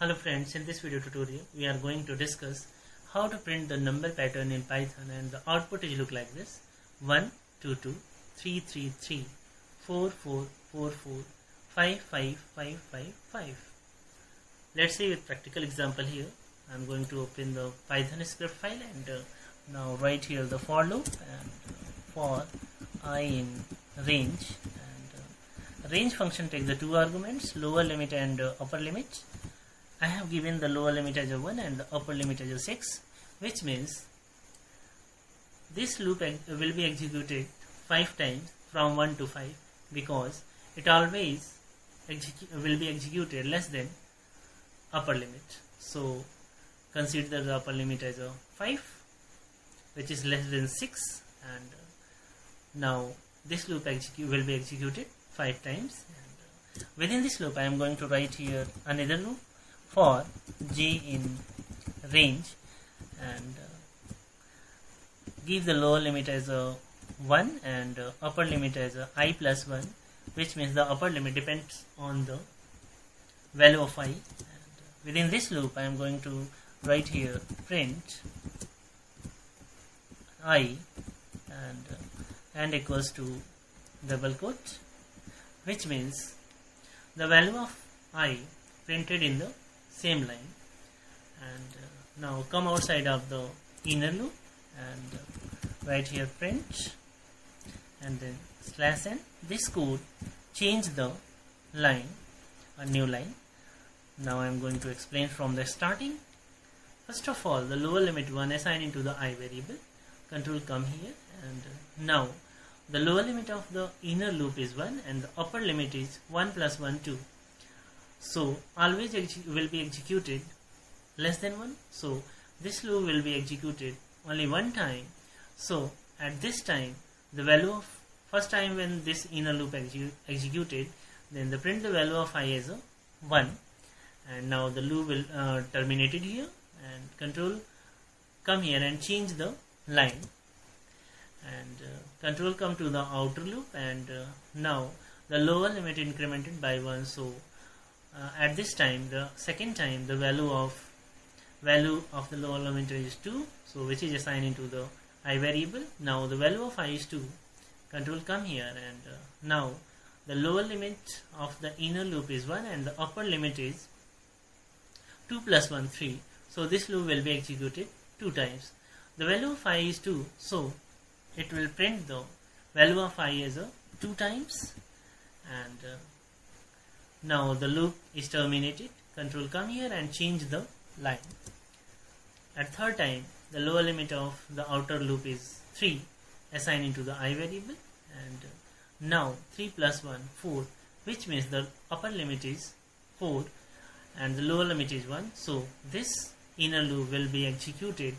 Hello friends, in this video tutorial we are going to discuss how to print the number pattern in Python, and the output is look like this: 1 2 2 3 3 3 4 4 4 4 5 5 5 5 5. Let's see with practical example here. I'm going to open the Python script file and now write here the for loop, and for I in range, and range function takes the two arguments, lower limit and upper limit. I have given the lower limit as a 1 and the upper limit as a 6, which means this loop will be executed 5 times from 1 to 5, because it always will be executed less than upper limit. So consider the upper limit as a 5, which is less than 6, and now this loop will be executed 5 times. And within this loop I am going to write here another loop for j in range, and give the lower limit as a 1 and upper limit as a I plus 1, which means the upper limit depends on the value of I. And within this loop I am going to write here print I and equals to double quote, which means the value of I printed in the same line. And now come outside of the inner loop and write here print and then /n. This code change the line, a new line. Now I am going to explain from the starting. First of all, the lower limit 1 assigned into the I variable. Control come here, and now the lower limit of the inner loop is 1 and the upper limit is 1 plus 1 2. So always will be executed less than 1. So this loop will be executed only one time. So at this time, the value of first time when this inner loop executed, then the print the value of I as a 1, and now the loop will terminated here, and control come here and change the line, and control come to the outer loop, and now the lower limit incremented by 1. So at this time, the second time, the value of the lower limit is 2, so which is assigned into the I variable. Now the value of I is 2. Control come here, and now the lower limit of the inner loop is 1 and the upper limit is 2 plus 1 3. So this loop will be executed 2 times. The value of I is 2, so it will print the value of I as a 2 times, and now the loop is terminated. Control come here and change the line. At third time, the lower limit of the outer loop is 3, assigned into the I variable, and now 3 plus 1 4, which means the upper limit is 4 and the lower limit is 1. So this inner loop will be executed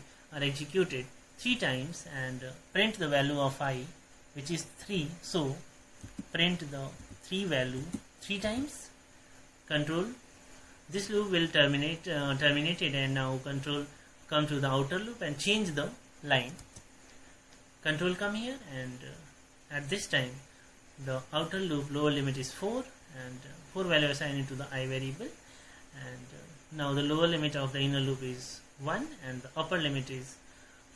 3 times and print the value of I, which is 3. So print the 3 value 3 times. Control, this loop will terminated, and now control come to the outer loop and change the line. Control come here, and at this time the outer loop lower limit is 4 and 4 value assigned into the I variable, and now the lower limit of the inner loop is 1 and the upper limit is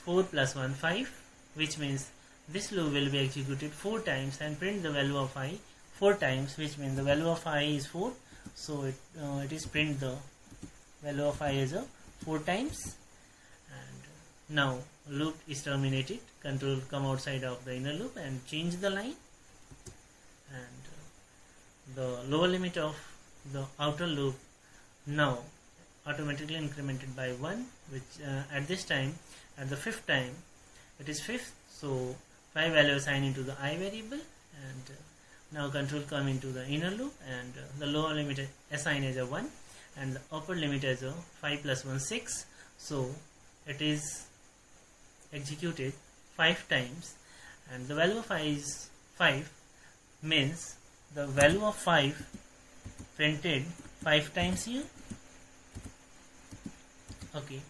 4 plus 1 5, which means this loop will be executed 4 times and print the value of I 4 times, which means the value of I is 4. So it is print the value of I as a 4 times, and now loop is terminated. Control come outside of the inner loop and change the line, and the lower limit of the outer loop now automatically incremented by 1, which at this time, at the 5th time, it is 5th, so 5 value assigned into the I variable, and now control come into the inner loop, and the lower limit assigned as a 1 and the upper limit as a 5 plus 1 6. So it is executed 5 times, and the value of I is 5, means the value of 5 printed 5 times here. Okay,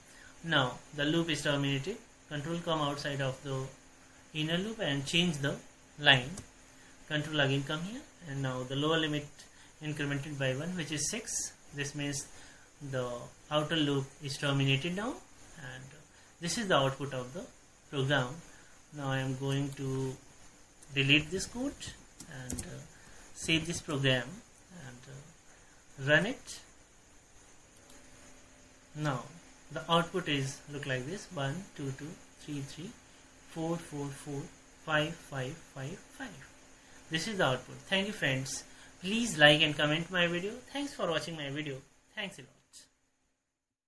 now the loop is terminated. Control come outside of the inner loop and change the line. Control again come here, and now the lower limit incremented by 1, which is 6. This means the outer loop is terminated now, and this is the output of the program. Now I am going to delete this code and save this program and run it. Now the output is look like this: 1 2 2 3 3 4 4 4 5 5 5 5. This is the output. Thank you friends. Please like and comment my video. Thanks for watching my video. Thanks a lot.